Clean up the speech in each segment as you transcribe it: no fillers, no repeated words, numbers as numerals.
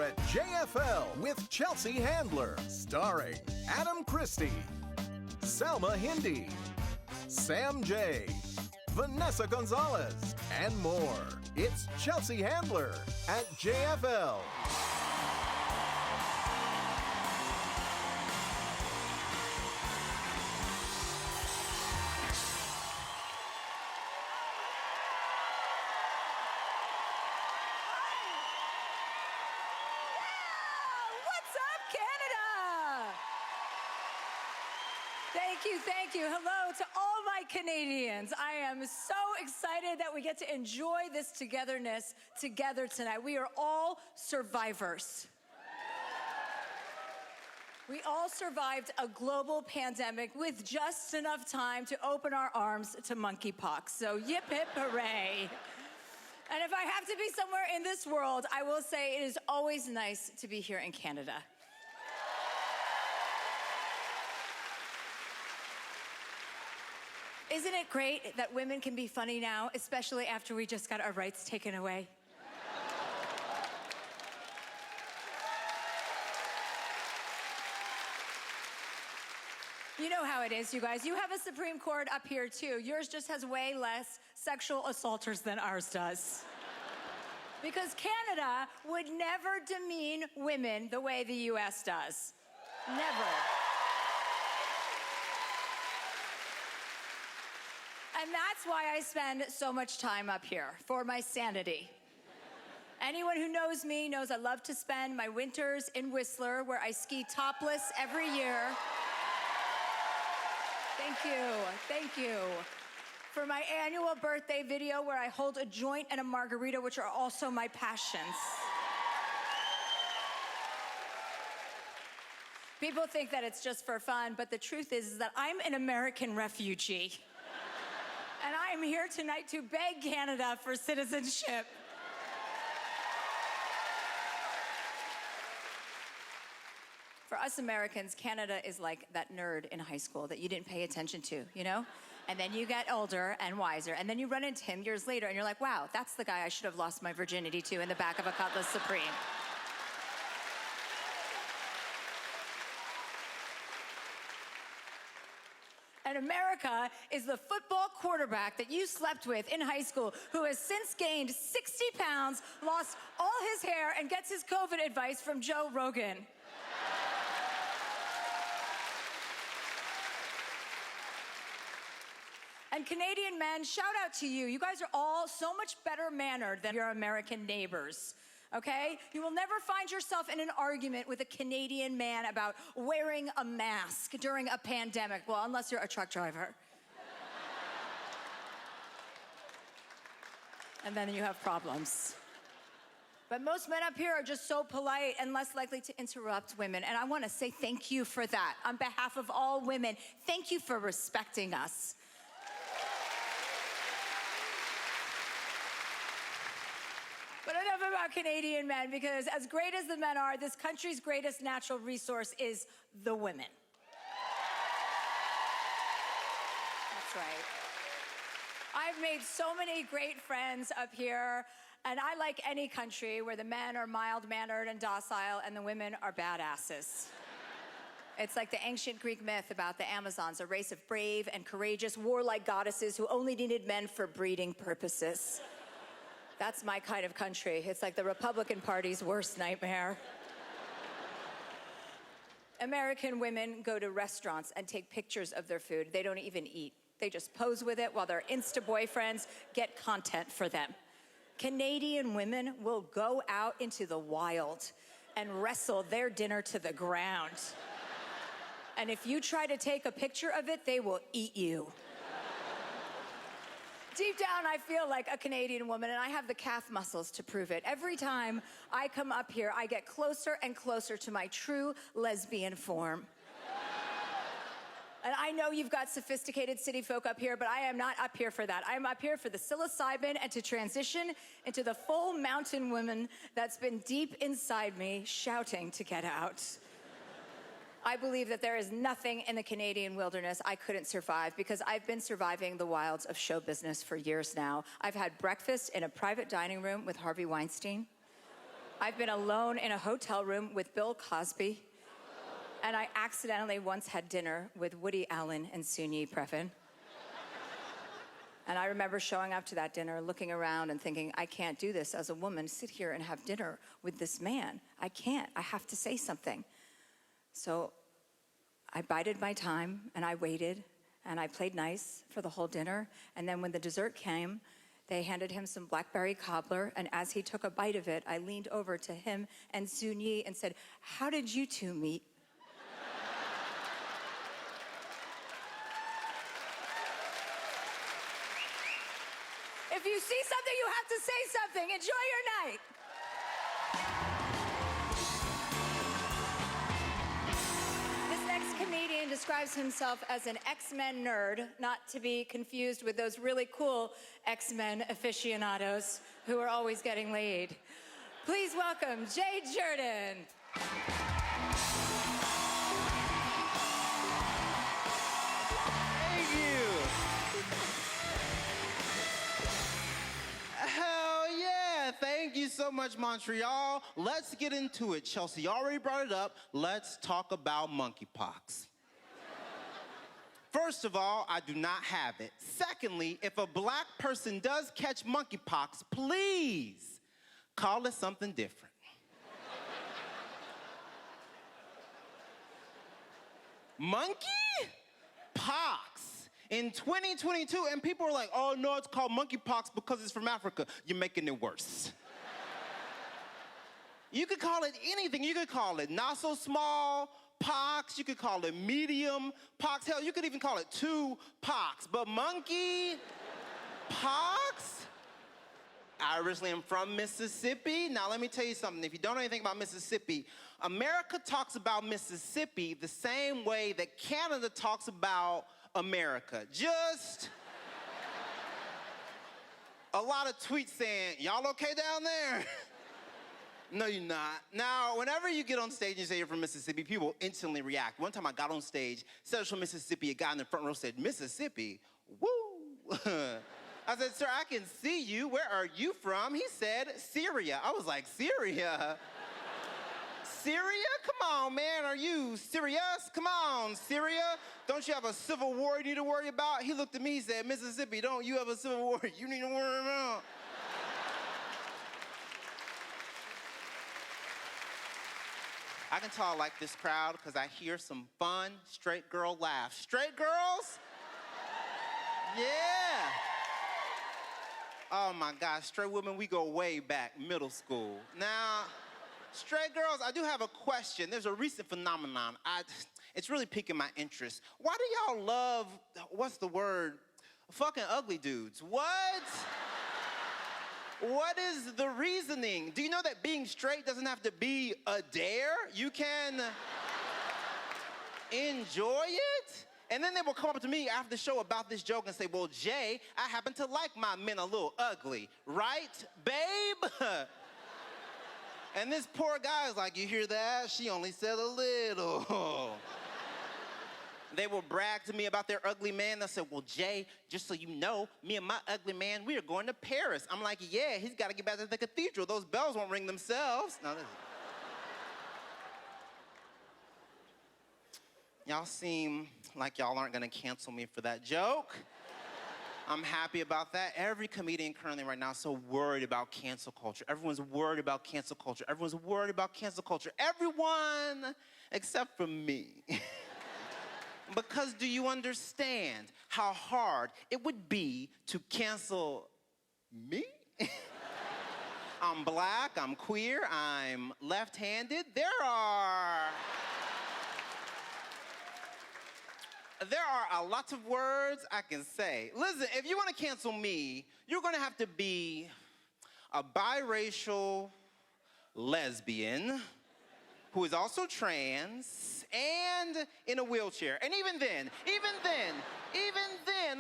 at JFL with Chelsea Handler, starring Adam Christie, Salma Hindi, Sam J, Vanessa Gonzalez, and more. It's Chelsea Handler at JFL. Thank you. Hello to all my Canadians. I am so excited that we get to enjoy this togetherness together tonight. We are all survivors. We all survived a global pandemic with just enough time to open our arms to monkeypox. So yip hip hooray. And if I have to be somewhere in this world, I will say it is always nice to be here in Canada. Isn't it great that women can be funny now, especially after we just got our rights taken away? You know how it is, you guys. You have a Supreme Court up here, too. Yours just has way less sexual assaulters than ours does. Because Canada would never demean women the way the U.S. does. Never. And that's why I spend so much time up here, for my sanity. Anyone who knows me knows I love to spend my winters in Whistler, where I ski topless every year. Thank you. For my annual birthday video, where I hold a joint and a margarita, which are also my passions. People think that it's just for fun, but the truth is that I'm an American refugee. And I am here tonight to beg Canada for citizenship. For us Americans, Canada is like that nerd in high school that you didn't pay attention to, you know? And then you get older and wiser, and then you run into him years later, and you're like, wow, that's the guy I should have lost my virginity to in the back of a Cutlass Supreme. And America is the football quarterback that you slept with in high school who has since gained 60 pounds, lost all his hair, and gets his COVID advice from Joe Rogan. And Canadian men, shout out to you. You guys are all so much better mannered than your American neighbors. Okay? You will never find yourself in an argument with a Canadian man about wearing a mask during a pandemic. Well, unless you're a truck driver. And then you have problems. But most men up here are just so polite and less likely to interrupt women. And I want to say thank you for that. On behalf of all women, thank you for respecting us. But enough about Canadian men, because as great as the men are, this country's greatest natural resource is the women. That's right. I've made so many great friends up here, and I like any country where the men are mild-mannered and docile and the women are badasses. It's like the ancient Greek myth about the Amazons, a race of brave and courageous, warlike goddesses who only needed men for breeding purposes. That's my kind of country. It's like the Republican Party's worst nightmare. American women go to restaurants and take pictures of their food. They don't even eat. They just pose with it while their Insta boyfriends get content for them. Canadian women will go out into the wild and wrestle their dinner to the ground. And if you try to take a picture of it, they will eat you. Deep down, I feel like a Canadian woman, and I have the calf muscles to prove it. Every time I come up here, I get closer and closer to my true lesbian form. And I know you've got sophisticated city folk up here, but I am not up here for that. I am up here for the psilocybin and to transition into the full mountain woman that's been deep inside me, shouting to get out. I believe that there is nothing in the Canadian wilderness I couldn't survive, because I've been surviving the wilds of show business for years now. I've had breakfast in a private dining room with Harvey Weinstein. I've been alone in a hotel room with Bill Cosby. And I accidentally once had dinner with Woody Allen and Soon-Yi Previn. And I remember showing up to that dinner, looking around and thinking, I can't do this as a woman, sit here and have dinner with this man. I can't, I have to say something. So I bided my time and I waited and I played nice for the whole dinner. And then when the dessert came, they handed him some blackberry cobbler, and as he took a bite of it, I leaned over to him and Soon-Yi and said, how did you two meet? If you see something, you have to say something. Enjoy your night. This next comedian describes himself as an X-Men nerd, not to be confused with those really cool X-Men aficionados who are always getting laid. Please welcome Jay Jordan. Thank you so much, Montreal. Let's get into it. Chelsea already brought it up. Let's talk about monkeypox. First of all, I do not have it. Secondly, if a black person does catch monkeypox, please call it something different. Monkey? Pox. In 2022, and people are like, oh no, it's called monkeypox because it's from Africa. You're making it worse. You could call it anything. You could call it not so small pox. You could call it medium pox. Hell, you could even call it 2 pox. But monkey pox? I originally am from Mississippi. Now, let me tell you something. If you don't know anything about Mississippi, America talks about Mississippi the same way that Canada talks about America. Just a lot of tweets saying, y'all okay down there? No, you're not. Now, whenever you get on stage and you say you're from Mississippi, people instantly react. One time I got on stage, said I was from Mississippi, a guy in the front row said, Mississippi? Woo! I said, sir, I can see you. Where are you from? He said, Syria. I was like, Syria? Syria? Come on, man. Are you serious? Come on, Syria. Don't you have a civil war you need to worry about? He looked at me, he said, Mississippi, don't you have a civil war you need to worry about? I can tell I like this crowd because I hear some fun straight girl laughs. Straight girls? Yeah. Oh my gosh, straight women, we go way back, middle school. Now, straight girls, I do have a question. There's a recent phenomenon. It's really piquing my interest. Why do y'all love, what's the word? Fucking ugly dudes. What? What is the reasoning? Do you know that being straight doesn't have to be a dare? You can enjoy it? And then they will come up to me after the show about this joke and say, well, Jay, I happen to like my men a little ugly. Right, babe? And this poor guy is like, you hear that? She only said a little. They will brag to me about their ugly man. They'll say, well, Jay, just so you know, me and my ugly man, we are going to Paris. I'm like, yeah, he's got to get back to the cathedral. Those bells won't ring themselves. No, y'all seem like y'all aren't going to cancel me for that joke. I'm happy about that. Every comedian currently right now is so worried about cancel culture. Everyone's worried about cancel culture. Everyone's worried about cancel culture. Everyone except for me. Because do you understand how hard it would be to cancel me? I'm black, I'm queer, I'm left-handed. There are a lot of words I can say. Listen, if you want to cancel me, you're going to have to be a biracial lesbian who is also trans and in a wheelchair. And even then,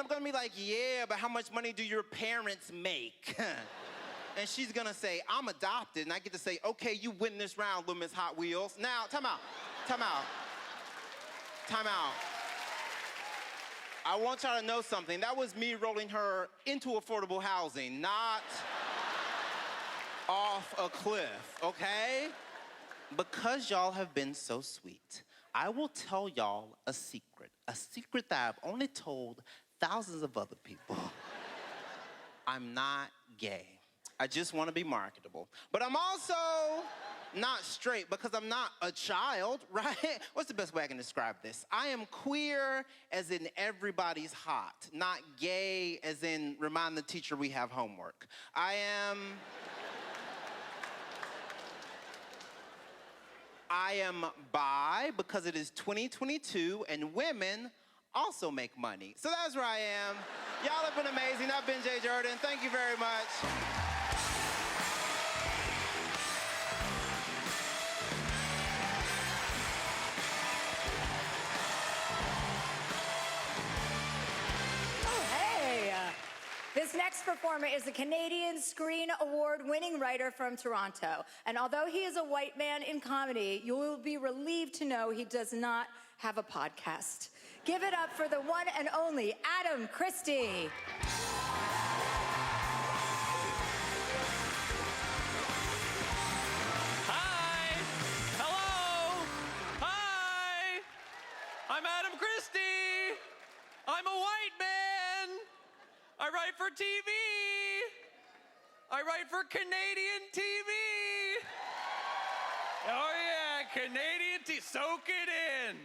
I'm gonna be like, yeah, but how much money do your parents make? And she's gonna say, I'm adopted, and I get to say, okay, you win this round, Little Miss Hot Wheels. Now, time out. I want y'all to know something. That was me rolling her into affordable housing, not off a cliff, okay? Because y'all have been so sweet, I will tell y'all a secret that I've only told thousands of other people. I'm not gay. I just want to be marketable. But I'm also not straight because I'm not a child, right? What's the best way I can describe this? I am queer as in everybody's hot, not gay as in remind the teacher we have homework. I am bi because it is 2022 and women also make money. So that's where I am. Y'all have been amazing. I've been Jay Jordan. Thank you very much. This next performer is a Canadian Screen Award-winning writer from Toronto. And although he is a white man in comedy, you will be relieved to know he does not have a podcast. Give it up for the one and only Adam Christie. Hi. Hello. Hi. I'm Adam Christie. I'm a white man. I write for TV. I write for Canadian TV. Oh yeah, Canadian TV. Soak it in.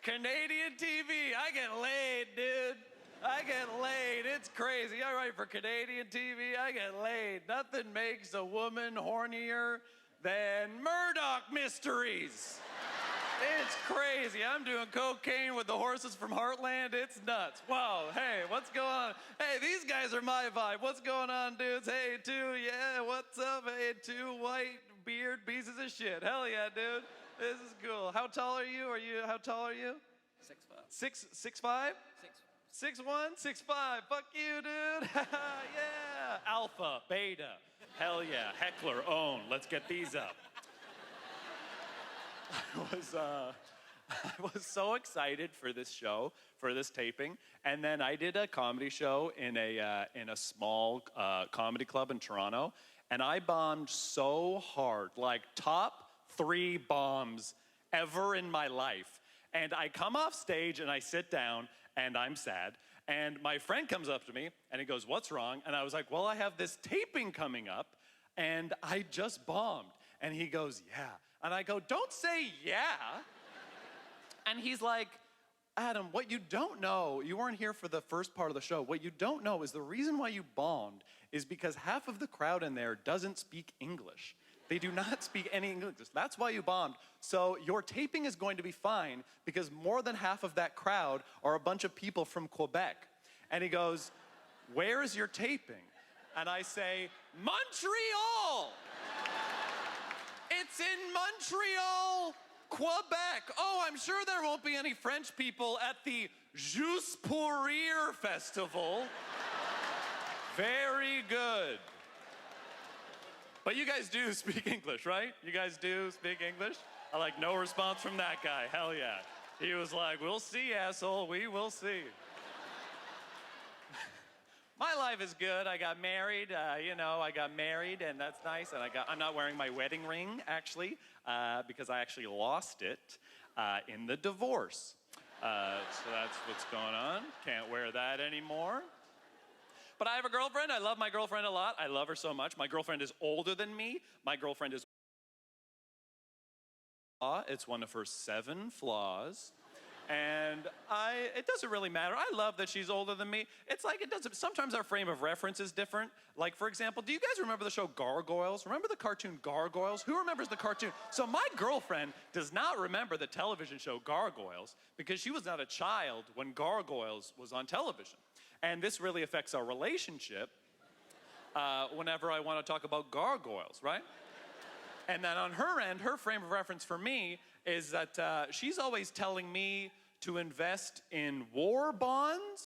Canadian TV. I get laid, dude. I get laid. It's crazy. I write for Canadian TV. I get laid. Nothing makes a woman hornier than Murdoch Mysteries. It's crazy. I'm doing cocaine with the horses from Heartland. It's nuts. Wow. Hey, what's going on? Hey, these guys are my vibe. What's going on, dudes? Hey, two. Yeah, what's up? Hey, two white beard pieces of shit. Hell yeah, dude. This is cool. How tall are you? How tall are you? 6'5". 6'5"? 6'1", 6'5". Fuck you, dude. Yeah. Alpha, beta. Hell yeah. Heckler, own. Let's get these up. I was so excited for this show, for this taping, and then I did a comedy show in a small comedy club in Toronto, and I bombed so hard, like top 3 bombs ever in my life. And I come off stage and I sit down and I'm sad, and my friend comes up to me and he goes, "What's wrong?" And I was like, "Well, I have this taping coming up and I just bombed." And he goes, "Yeah." And I go, "Don't say yeah." And he's like, "Adam, what you don't know, you weren't here for the first part of the show. What you don't know is the reason why you bombed is because half of the crowd in there doesn't speak English. They do not speak any English. That's why you bombed. So your taping is going to be fine because more than half of that crowd are a bunch of people from Quebec." And he goes, "Where is your taping?" And I say, "Montreal." It's in Montreal, Quebec. Oh, I'm sure there won't be any French people at the Juste pour Rire festival. Very good. But you guys do speak English, right? You guys do speak English? I like no response from that guy. Hell yeah. He was like, "We'll see, asshole. We will see." My life is good. I got married, I got married, and that's nice. And I'm not wearing my wedding ring, actually, because I actually lost it in the divorce. So that's what's going on. Can't wear that anymore. But I have a girlfriend. I love my girlfriend a lot. I love her so much. My girlfriend is older than me. My girlfriend is... It's one of her 7 flaws. And it doesn't really matter. I love that she's older than me. It's like it doesn't, sometimes our frame of reference is different. Like, for example, do you guys remember the show Gargoyles? Remember the cartoon Gargoyles? Who remembers the cartoon? So my girlfriend does not remember the television show Gargoyles because she was not a child when Gargoyles was on television. And this really affects our relationship whenever I want to talk about gargoyles, right? And then on her end, her frame of reference for me is that she's always telling me to invest in war bonds.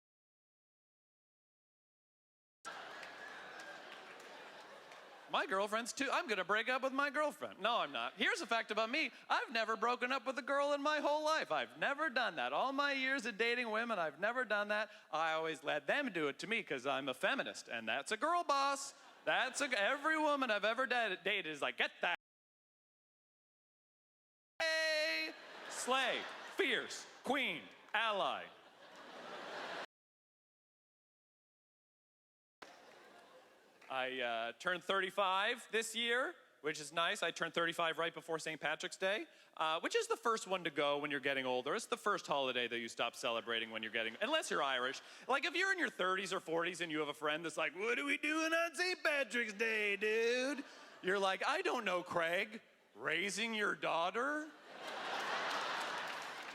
My girlfriend's too. I'm gonna break up with my girlfriend. No, I'm not. Here's a fact about me. I've never broken up with a girl in my whole life. I've never done that. All my years of dating women, I've never done that. I always let them do it to me because I'm a feminist, and that's a girl boss. Every woman I've ever dated is like, get that. Hey, slay, fierce, queen, ally. I turned 35 this year, which is nice. I turned 35 right before St. Patrick's Day, which is the first one to go when you're getting older. It's the first holiday that you stop celebrating when you're getting, unless you're Irish. Like if you're in your 30s or 40s and you have a friend that's like, what are we doing on St. Patrick's Day, dude? You're like, I don't know, Craig. Raising your daughter?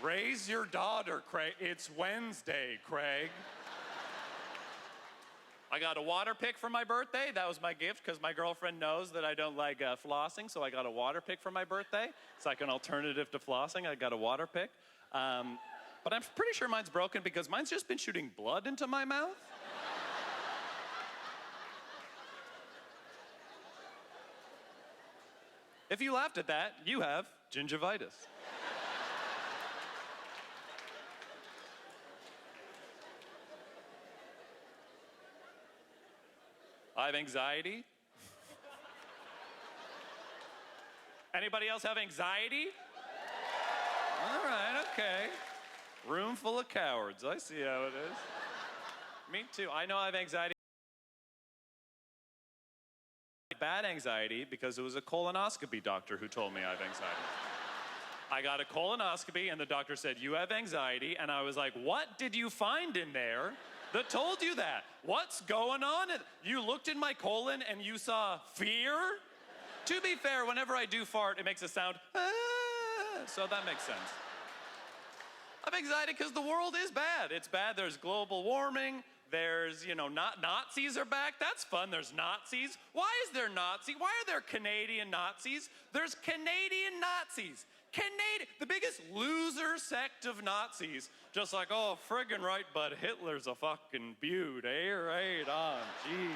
Raise your daughter, Craig. It's Wednesday, Craig. I got a water pick for my birthday. That was my gift because my girlfriend knows that I don't like flossing, so I got a water pick for my birthday. It's like an alternative to flossing. I got a water pick. But I'm pretty sure mine's broken because mine's just been shooting blood into my mouth. If you laughed at that, you have gingivitis. I have anxiety. Anybody else have anxiety? All right, okay. Room full of cowards. I see how it is. Me too. I know I have anxiety. Bad anxiety because it was a colonoscopy doctor who told me I have anxiety. I got a colonoscopy and the doctor said, you have anxiety. And I was like, what did you find in there that told you that? What's going on? You looked in my colon and you saw fear? To be fair, whenever I do fart, it makes a sound, so that makes sense. I have anxiety because the world is bad. It's bad. There's global warming. There's, Nazis are back. That's fun. There's Nazis. Why is there Nazis? Why are there Canadian Nazis? There's Canadian Nazis. The biggest loser sect of Nazis. Just like, oh, friggin' right, but Hitler's a fucking beaut, eh? Right on, jeez.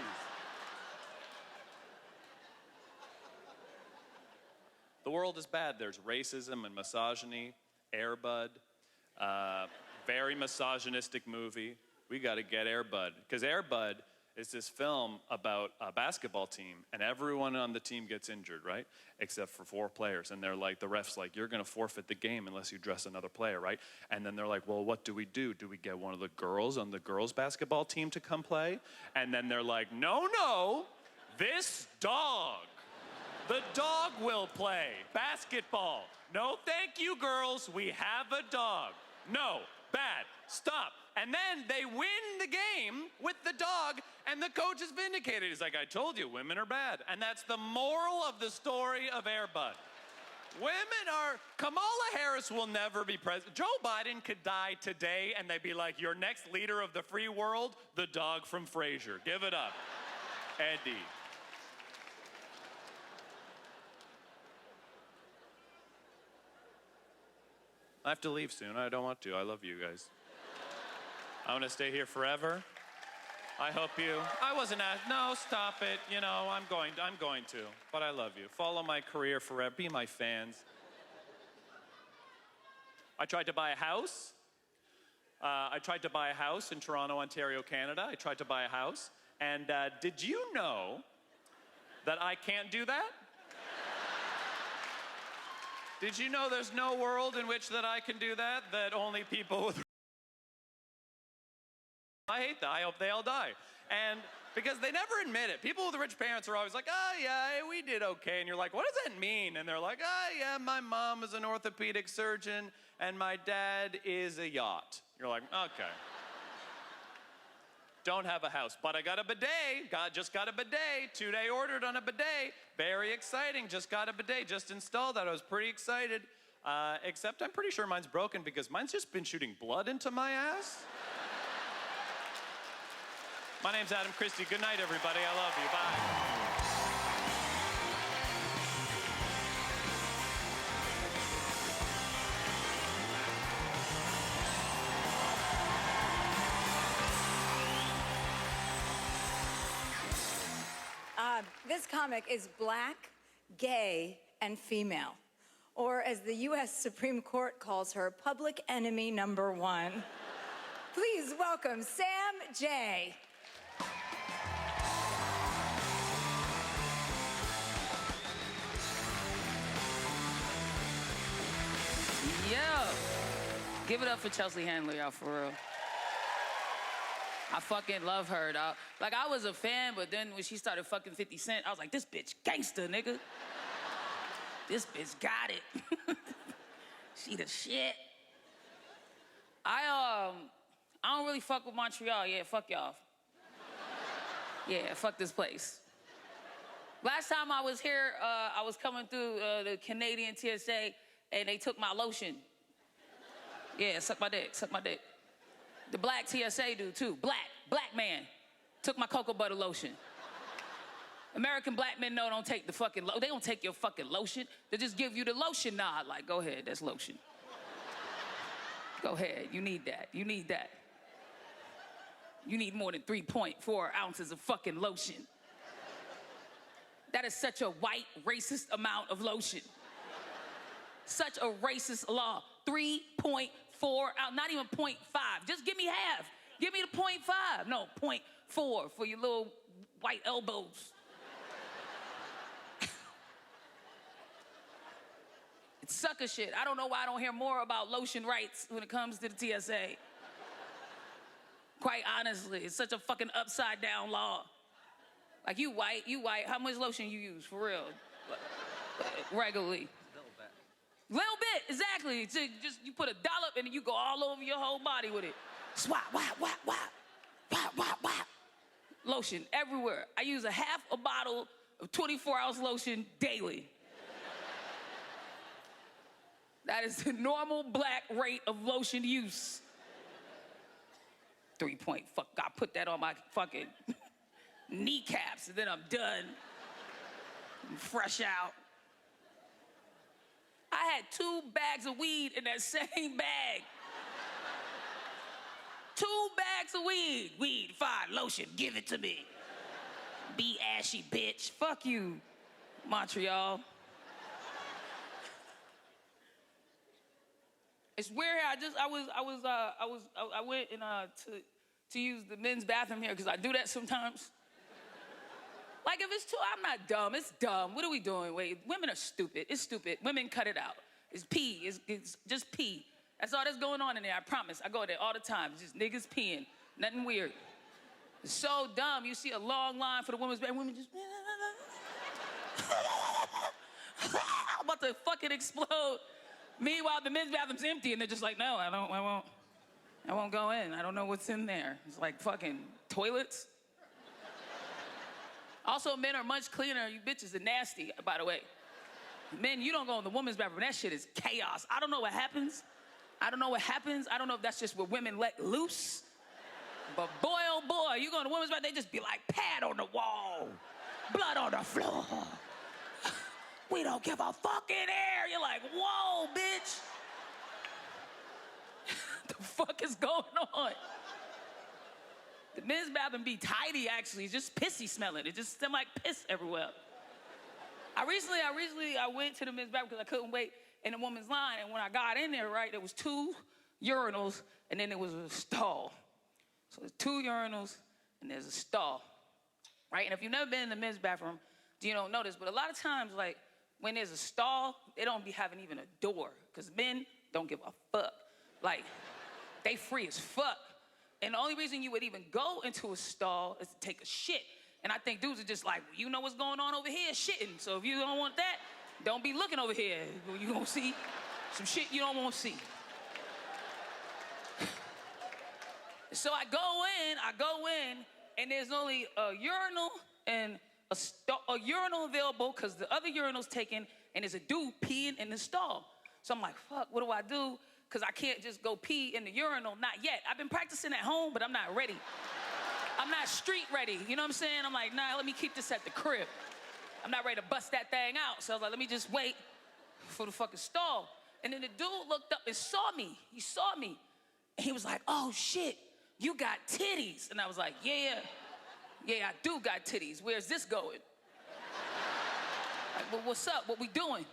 The world is bad. There's racism and misogyny. Air Bud. Very misogynistic movie. We gotta get Air Bud. Because Air Bud is this film about a basketball team, and everyone on the team gets injured, right? Except for 4 players. And they're like, the ref's like, you're gonna forfeit the game unless you dress another player, right? And then they're like, well, what do we do? Do we get one of the girls on the girls' basketball team to come play? And then they're like, no, this dog. The dog will play basketball. No, thank you, girls. We have a dog. No, bad. Stop. And then they win the game with the dog, and the coach is vindicated. He's like, I told you, women are bad. And that's the moral of the story of Air Bud. Kamala Harris will never be president. Joe Biden could die today, and they'd be like, your next leader of the free world, the dog from Frasier. Give it up. Eddie. I have to leave soon. I don't want to. I love you guys. I want to stay here forever. I hope you. I wasn't asked. No, stop it. I'm going to. But I love you. Follow my career forever. Be my fans. I tried to buy a house. I tried to buy a house in Toronto, Ontario, Canada. I tried to buy a house. And did you know that I can't do that? Did you know there's no world in which that I can do that? That only people with... I hate that. I hope they all die. And because they never admit it. People with rich parents are always like, oh, yeah, we did okay. And you're like, what does that mean? And they're like, oh, yeah, my mom is an orthopedic surgeon and my dad is a yacht. You're like, okay. Don't have a house, but I got a bidet. Just got a bidet. 2-day ordered on a bidet. Very exciting. Just got a bidet. Just installed that. I was pretty excited. Except I'm pretty sure mine's broken because mine's just been shooting blood into my ass. My name's Adam Christie. Good night, everybody. I love you. Bye. This comic is black, gay, and female. Or as the U.S. Supreme Court calls her, public enemy number 1. Please welcome Sam Jay. Give it up for Chelsea Handler, y'all, for real. I fucking love her, dog. Like, I was a fan, but then when she started fucking 50 Cent, I was like, this bitch gangster, nigga. This bitch got it. She the shit. I don't really fuck with Montreal. Yeah, fuck y'all. Yeah, fuck this place. Last time I was here, I was coming through the Canadian TSA, and they took my lotion. Yeah, suck my dick, suck my dick. The black TSA dude, too. Black man. Took my cocoa butter lotion. American black men don't take the fucking they don't take your fucking lotion. They just give you the lotion nod, like, go ahead, that's lotion. Go ahead, you need that, you need that. You need more than 3.4 ounces of fucking lotion. That is such a white, racist amount of lotion. Such a racist law. 3.4 ounces, not even 0.5. Just give me half. Give me the 0.5. No, 0.4 for your little white elbows. It's sucker shit. I don't know why I don't hear more about lotion rights when it comes to the TSA. Quite honestly, it's such a fucking upside down law. Like, you white, how much lotion you use, for real? Regularly. Little bit, exactly. So just, you put a dollop and you go all over your whole body with it. Swap, whap, whap, whap. Whap, whap, whap. Lotion everywhere. I use a half a bottle of 24-ounce lotion daily. That is the normal black rate of lotion use. 3 point, fuck, I put that on my fucking kneecaps and then I'm done. I'm fresh out. I had 2 bags of weed in that same bag. 2 bags of weed. Weed, fine, lotion, give it to me. Be ashy, bitch. Fuck you, Montreal. It's weird. I went in to use the men's bathroom here because I do that sometimes. Like, if it's too, I'm not dumb. It's dumb. What are we doing? Wait, women are stupid. It's stupid. Women, cut it out. It's pee. It's just pee. That's all that's going on in there. I promise. I go there all the time. It's just niggas peeing. Nothing weird. It's so dumb. You see a long line for the women's bathroom. Women just I'm about to fucking explode. Meanwhile, the men's bathroom's empty, and they're just like, no, I won't go in. I don't know what's in there. It's like fucking toilets. Also, men are much cleaner. You bitches are nasty, by the way. Men, you don't go in the women's bathroom. That shit is chaos. I don't know what happens. I don't know if that's just where women let loose. But boy, oh boy, you go in the women's bathroom, they just be like, pad on the wall, blood on the floor. We don't give a fucking air. You're like, whoa, bitch. The fuck is going on? The men's bathroom be tidy, actually. It's just pissy smelling. It just smell like piss everywhere. I recently went to the men's bathroom because I couldn't wait in the woman's line. And when I got in there, right, there was 2 urinals and then there was a stall. So there's 2 urinals and there's a stall, right? And if you've never been in the men's bathroom, you don't notice. But a lot of times, like, when there's a stall, they don't be having even a door because men don't give a fuck. Like, they free as fuck. And the only reason you would even go into a stall is to take a shit. And I think dudes are just like, well, you know what's going on over here? Shitting. So if you don't want that, don't be looking over here. You're gonna see some shit you don't want to see. So I go in, and there's only a urinal and a urinal available because the other urinal's taken, and there's a dude peeing in the stall. So I'm like, fuck, what do I do? Because I can't just go pee in the urinal, not yet. I've been practicing at home, but I'm not ready. I'm not street ready, you know what I'm saying? I'm like, nah, let me keep this at the crib. I'm not ready to bust that thing out. So I was like, let me just wait for the fucking stall. And then the dude looked up and saw me. He saw me. And he was like, oh shit, you got titties. And I was like, yeah, I do got titties. Where's this going? Like, well, what's up? What we doing?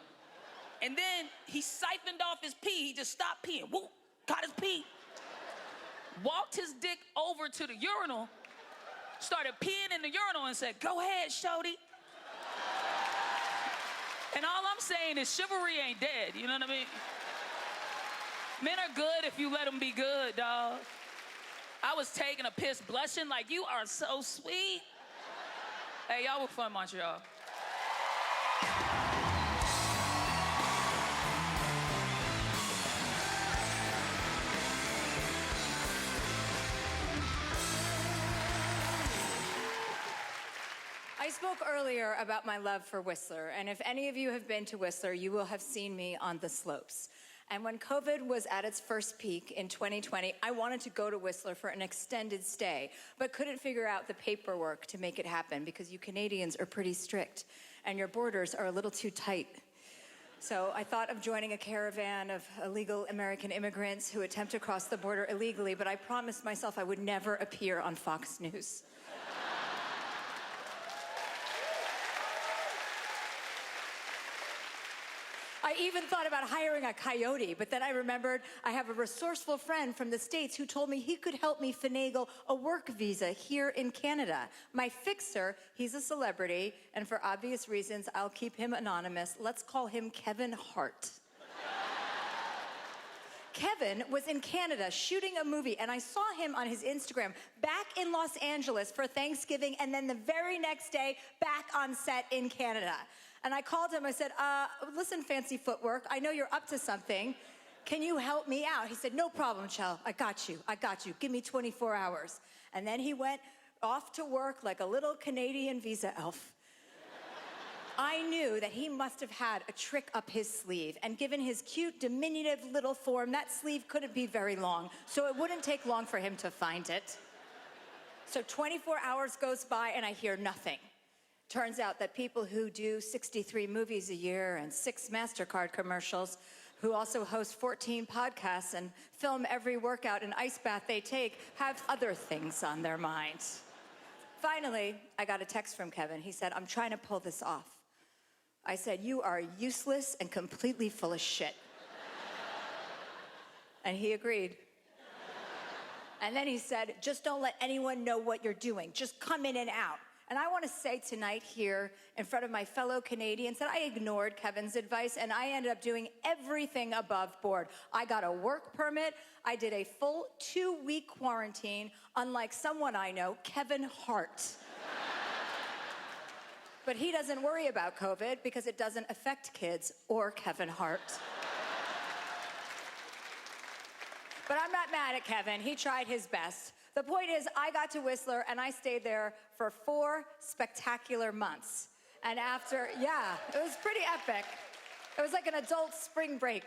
And then he siphoned off his pee. He just stopped peeing. Whoop, got his pee. Walked his dick over to the urinal, started peeing in the urinal and said, go ahead, shorty. And all I'm saying is chivalry ain't dead, you know what I mean? Men are good if you let them be good, dog. I was taking a piss, blushing like, you are so sweet. Hey, y'all were fun, Montreal. I spoke earlier about my love for Whistler, and if any of you have been to Whistler, you will have seen me on the slopes. And when COVID was at its first peak in 2020, I wanted to go to Whistler for an extended stay, but couldn't figure out the paperwork to make it happen because you Canadians are pretty strict, and your borders are a little too tight. So I thought of joining a caravan of illegal American immigrants who attempt to cross the border illegally, but I promised myself I would never appear on Fox News. I even thought about hiring a coyote, but then I remembered I have a resourceful friend from the States who told me he could help me finagle a work visa here in Canada. My fixer, he's a celebrity, and for obvious reasons, I'll keep him anonymous. Let's call him Kevin Hart. Kevin was in Canada shooting a movie, and I saw him on his Instagram back in Los Angeles for Thanksgiving, and then the very next day, back on set in Canada. And I called him, I said, listen, Fancy Footwork, I know you're up to something. Can you help me out? He said, no problem, Chell, I got you. Give me 24 hours. And then he went off to work like a little Canadian visa elf. I knew that he must have had a trick up his sleeve, and given his cute, diminutive little form, that sleeve couldn't be very long, so it wouldn't take long for him to find it. So 24 hours goes by and I hear nothing. Turns out that people who do 63 movies a year and 6 MasterCard commercials, who also host 14 podcasts and film every workout and ice bath they take, have other things on their minds. Finally, I got a text from Kevin. He said, I'm trying to pull this off. I said, you are useless and completely full of shit. And he agreed. And then he said, just don't let anyone know what you're doing. Just come in and out. And I want to say tonight here in front of my fellow Canadians that I ignored Kevin's advice and I ended up doing everything above board. I got a work permit. I did a full 2-week quarantine, unlike someone I know, Kevin Hart. But he doesn't worry about COVID because it doesn't affect kids or Kevin Hart. But I'm not mad at Kevin. He tried his best. The point is, I got to Whistler and I stayed there for 4 spectacular months. And after, yeah, it was pretty epic. It was like an adult spring break.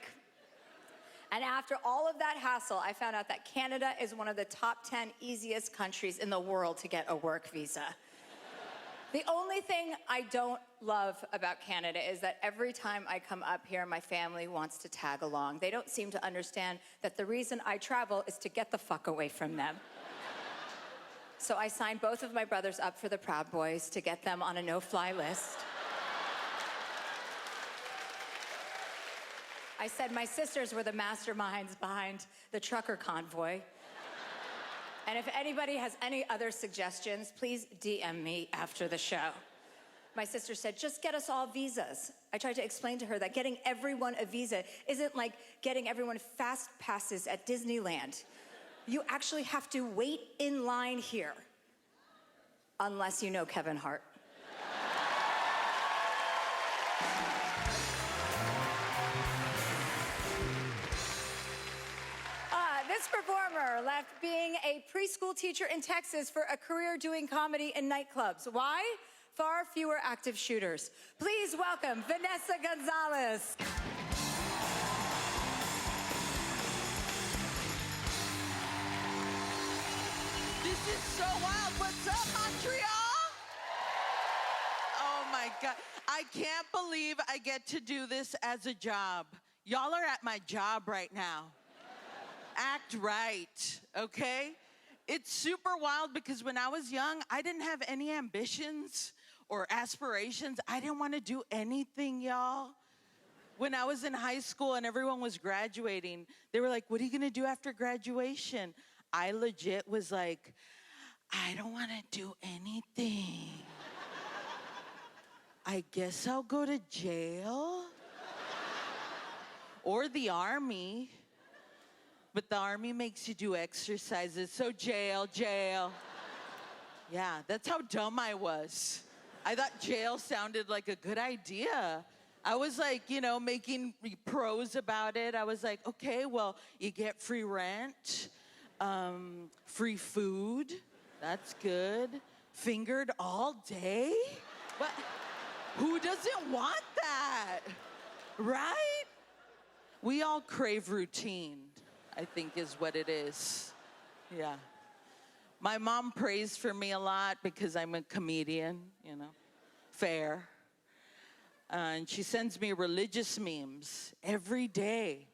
And after all of that hassle, I found out that Canada is one of the top 10 easiest countries in the world to get a work visa. The only thing I don't love about Canada is that every time I come up here, my family wants to tag along. They don't seem to understand that the reason I travel is to get the fuck away from them. So I signed both of my brothers up for the Proud Boys to get them on a no-fly list. I said my sisters were the masterminds behind the trucker convoy. And if anybody has any other suggestions, please DM me after the show. My sister said, just get us all visas. I tried to explain to her that getting everyone a visa isn't like getting everyone fast passes at Disneyland. You actually have to wait in line here, unless you know Kevin Hart. This performer left being a preschool teacher in Texas for a career doing comedy in nightclubs. Why? Far fewer active shooters. Please welcome Vanessa Gonzalez. This is so wild. What's up, Montreal? Oh my God. I can't believe I get to do this as a job. Y'all are at my job right now. Act right, okay? It's super wild because when I was young, I didn't have any ambitions or aspirations. I didn't want to do anything, y'all. When I was in high school and everyone was graduating, they were like, what are you going to do after graduation? I legit was like, I don't want to do anything. I guess I'll go to jail or the army. but the army makes you do exercises, so jail, jail. Yeah, that's how dumb I was. I thought jail sounded like a good idea. I was like, making prose about it. I was like, okay, well, you get free rent, free food, that's good. Fingered all day? What? Who doesn't want that? Right? We all crave routine, I think is what it is. Yeah. My mom prays for me a lot because I'm a comedian, fair. And she sends me religious memes every day.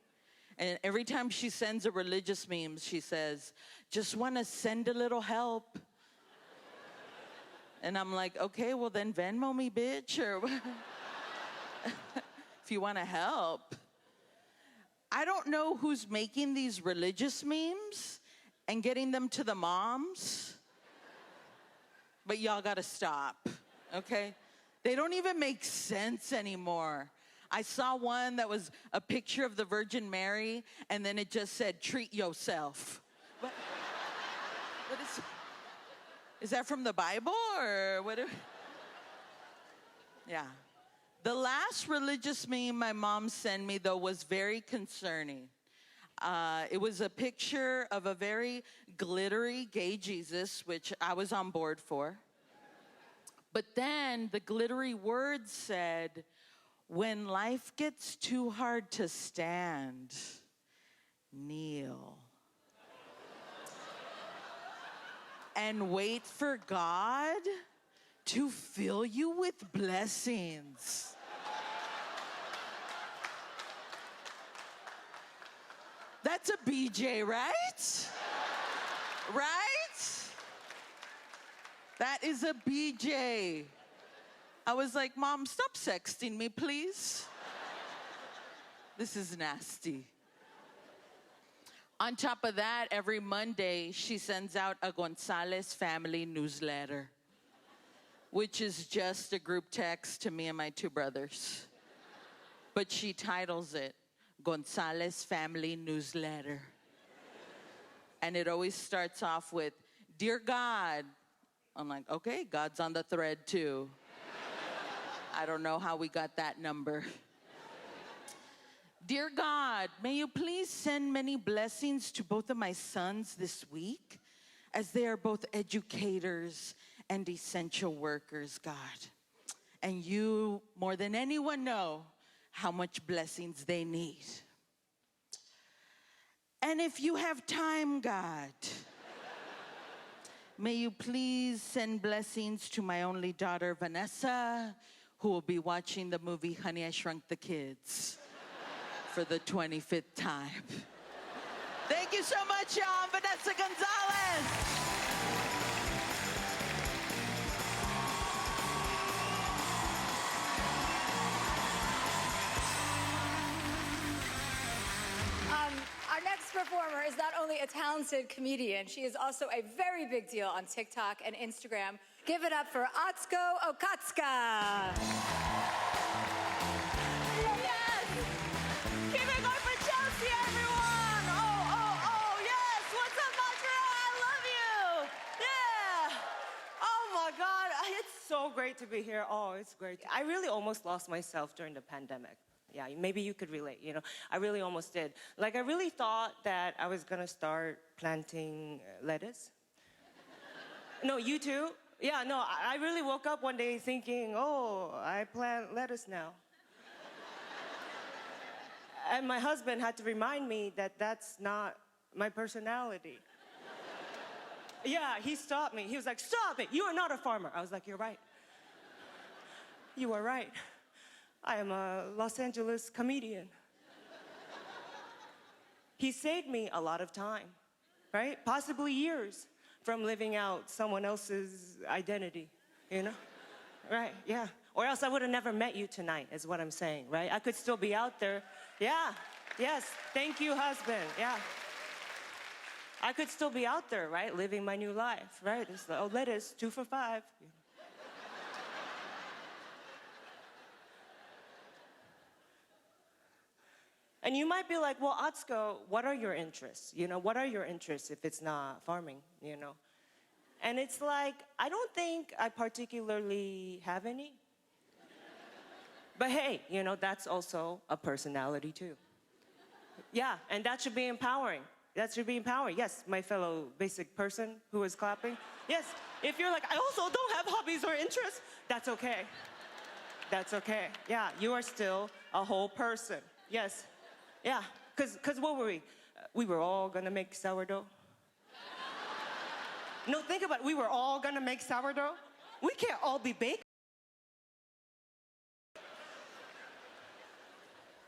And every time she sends a religious meme, she says, just want to send a little help. And I'm like, okay, well then Venmo me, bitch, or if you want to help. I don't know who's making these religious memes and getting them to the moms, but y'all gotta stop, okay? They don't even make sense anymore. I saw one that was a picture of the Virgin Mary, and then it just said, treat yourself. What is that from the Bible, or what? Yeah. The last religious meme my mom sent me, though, was very concerning. It was a picture of a very glittery gay Jesus, which I was on board for. But then the glittery words said, when life gets too hard to stand, kneel. And wait for God to fill you with blessings. That's a BJ, right? Right? That is a BJ. I was like, Mom, stop sexting me, please. This is nasty. On top of that, every Monday, she sends out a Gonzalez family newsletter, which is just a group text to me and my two brothers. But she titles it Gonzalez Family Newsletter. And it always starts off with, Dear God. I'm like, okay, God's on the thread too. I don't know how we got that number. Dear God, may you please send many blessings to both of my sons this week, as they are both educators and essential workers, God. And you, more than anyone, know how much blessings they need. And if you have time, God, may you please send blessings to my only daughter, Vanessa, who will be watching the movie Honey, I Shrunk the Kids for the 25th time. Thank you so much, y'all. I'm Vanessa Gonzalez. Our next performer is not only a talented comedian, she is also a very big deal on TikTok and Instagram. Give it up for Atsuko Okatsuka. Yes! Keep it going for Chelsea, everyone! Oh, yes! What's up, Montreal? I love you! Yeah! Oh my God, it's so great to be here. Oh, it's great. I really almost lost myself during the pandemic. Yeah, maybe you could relate, I really almost did. Like, I really thought that I was gonna start planting lettuce. No, you too? Yeah, no, I really woke up one day thinking, oh, I plant lettuce now. And my husband had to remind me that that's not my personality. Yeah, he stopped me. He was like, stop it, you are not a farmer. I was like, you're right. You are right. I am a Los Angeles comedian. He saved me a lot of time, right? Possibly years from living out someone else's identity, Right, yeah. Or else I would have never met you tonight, is what I'm saying, right? I could still be out there. Yeah, yes, thank you, husband, yeah. I could still be out there, right? Living my new life, right? It's like, oh, lettuce, 2 for $5. And you might be like, well, Atsuko, what are your interests? You know, what are your interests if it's not farming, you know? And it's like, I don't think I particularly have any. But hey, you know, that's also a personality too. Yeah, and that should be empowering. That should be empowering. Yes, my fellow basic person who is clapping. Yes, if you're like, I also don't have hobbies or interests, that's okay. That's okay. Yeah, you are still a whole person. Yes. Yeah, because what were we? We were all gonna make sourdough. No, think about it. We were all gonna make sourdough. We can't all be bakers.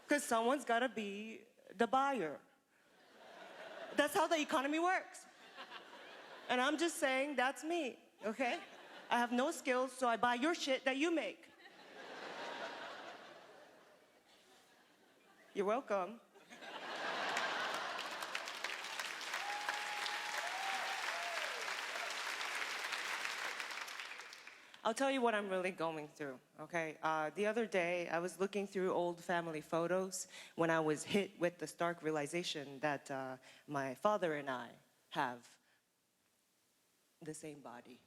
Because someone's gotta be the buyer. That's how the economy works. And I'm just saying, that's me, okay? I have no skills, so I buy your shit that you make. You're welcome. I'll tell you what I'm really going through, okay? The other day, I was looking through old family photos when I was hit with the stark realization that my father and I have the same body.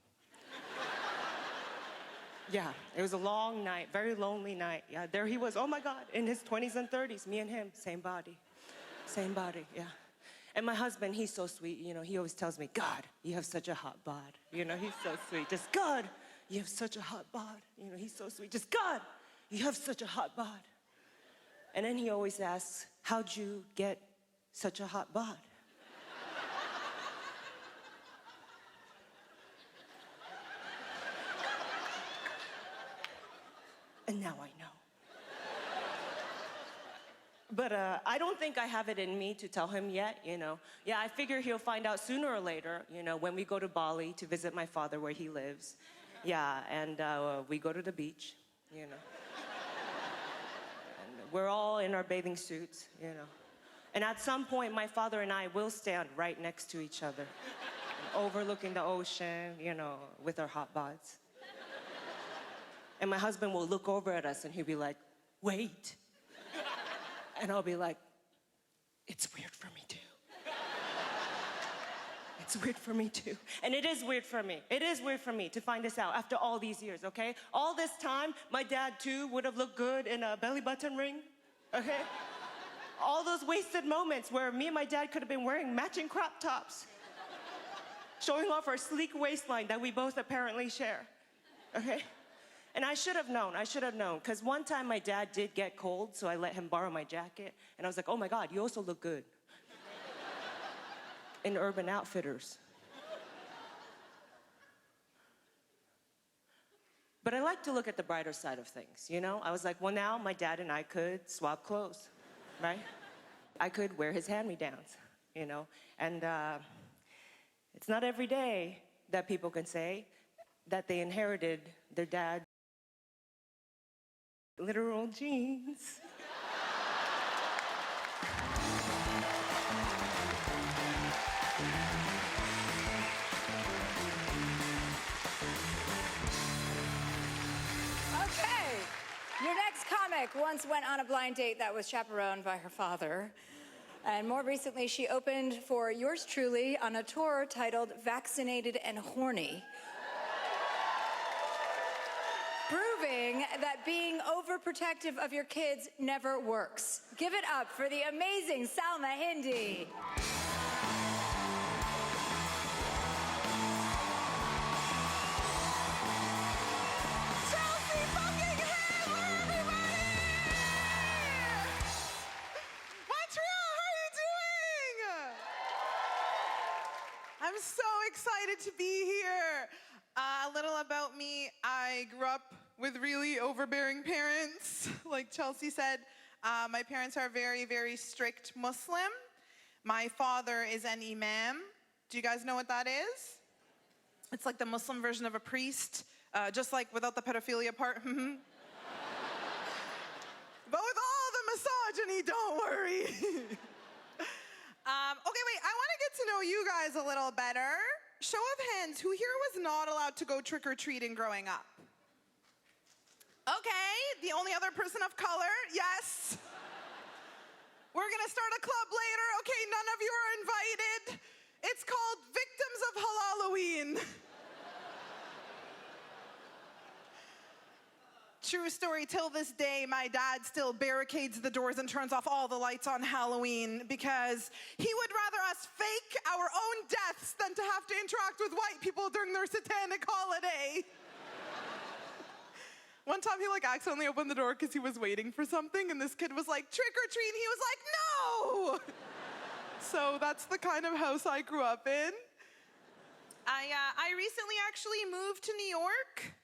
Yeah, it was a long night, very lonely night. Yeah, there he was, oh my God, in his 20s and 30s, me and him, same body. Same body, yeah. And my husband, he's so sweet, you know, he always tells me, God, you have such a hot bod. You know, he's so sweet, just God. You have such a hot bod. You know, he's so sweet. Just, God, you have such a hot bod. And then he always asks, how'd you get such a hot bod? And now I know. But I don't think I have it in me to tell him yet, you know. Yeah, I figure he'll find out sooner or later, you know, when we go to Bali to visit my father where he lives. Yeah, and we go to the beach, you know. And we're all in our bathing suits, you know. And at some point, my father and I will stand right next to each other, overlooking the ocean, you know, with our hot bods. And my husband will look over at us and he'll be like, wait. And I'll be like, it's weird for me too. It's weird for me too. And it is weird for me. It is weird for me to find this out after all these years, okay? All this time, my dad too would have looked good in a belly button ring, okay? All those wasted moments where me and my dad could have been wearing matching crop tops, showing off our sleek waistline that we both apparently share, okay? And I should have known, because one time my dad did get cold, so I let him borrow my jacket, and I was like, oh my God, you also look good. In Urban Outfitters. But I like to look at the brighter side of things, you know? I was like, well, now my dad and I could swap clothes, right? I could wear his hand-me-downs, you know? And it's not every day that people can say that they inherited their dad's literal genes. Your next comic once went on a blind date that was chaperoned by her father. And more recently, she opened for yours truly on a tour titled Vaccinated and Horny, proving that being overprotective of your kids never works. Give it up for the amazing Salma Hindi. I'm so excited to be here. A little about me, I grew up with really overbearing parents, like Chelsea said. My parents are very, very strict Muslim. My father is an imam. Do you guys know what that is? It's like the Muslim version of a priest, just like without the pedophilia part. But with all the misogyny, don't worry. Okay, wait, I want to get to know you guys a little better. Show of hands, who here was not allowed to go trick-or-treating growing up? Okay, the only other person of color, yes. We're gonna start a club later. Okay, none of you are invited. It's called Victims of Halloween. True story, till this day, my dad still barricades the doors and turns off all the lights on Halloween because he would rather us fake our own deaths than to have to interact with white people during their satanic holiday. One time he accidentally opened the door because he was waiting for something and this kid was like, trick or treat, and he was like, no! So that's the kind of house I grew up in. I recently actually moved to New York.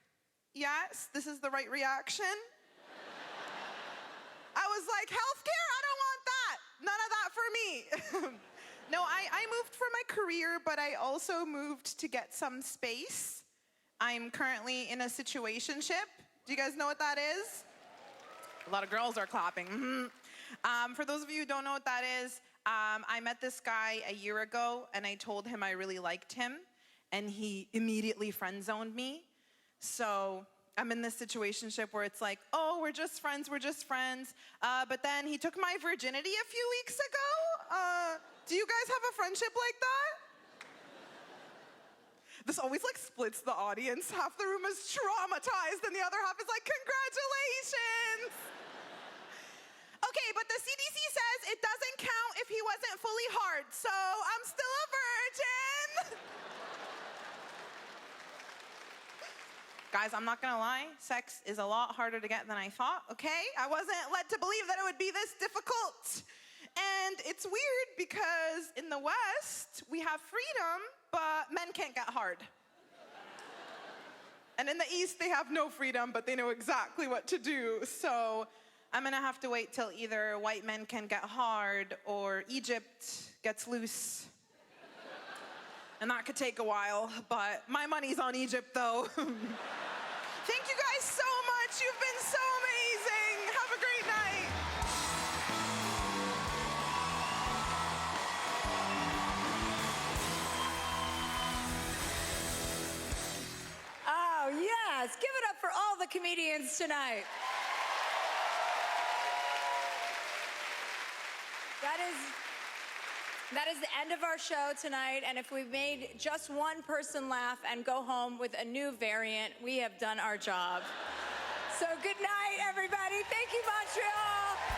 Yes, this is the right reaction. I was like, healthcare? I don't want that. None of that for me. No, I moved for my career, but I also moved to get some space. I'm currently in a situationship. Do you guys know what that is? A lot of girls are clapping. Mm-hmm. For those of you who don't know what that is, I met this guy a year ago, and I told him I really liked him, and he immediately friend-zoned me. So I'm in this situationship where it's like, oh, we're just friends. But then he took my virginity a few weeks ago. Do you guys have a friendship like that? This always splits the audience. Half the room is traumatized and the other half is like, congratulations. Okay, but the CDC says it doesn't count if he wasn't fully hard, so I'm still a virgin. Guys, I'm not gonna lie, sex is a lot harder to get than I thought, okay? I wasn't led to believe that it would be this difficult. And it's weird because in the West, we have freedom, but men can't get hard. And in the East, they have no freedom, but they know exactly what to do. So I'm gonna have to wait till either white men can get hard or Egypt gets loose. And that could take a while, but my money's on Egypt, though. Thank you guys so much. You've been so amazing. Have a great night. Oh, yes. Give it up for all the comedians tonight. That is the end of our show tonight, and if we've made just one person laugh and go home with a new variant, we have done our job. So good night, everybody. Thank you, Montreal.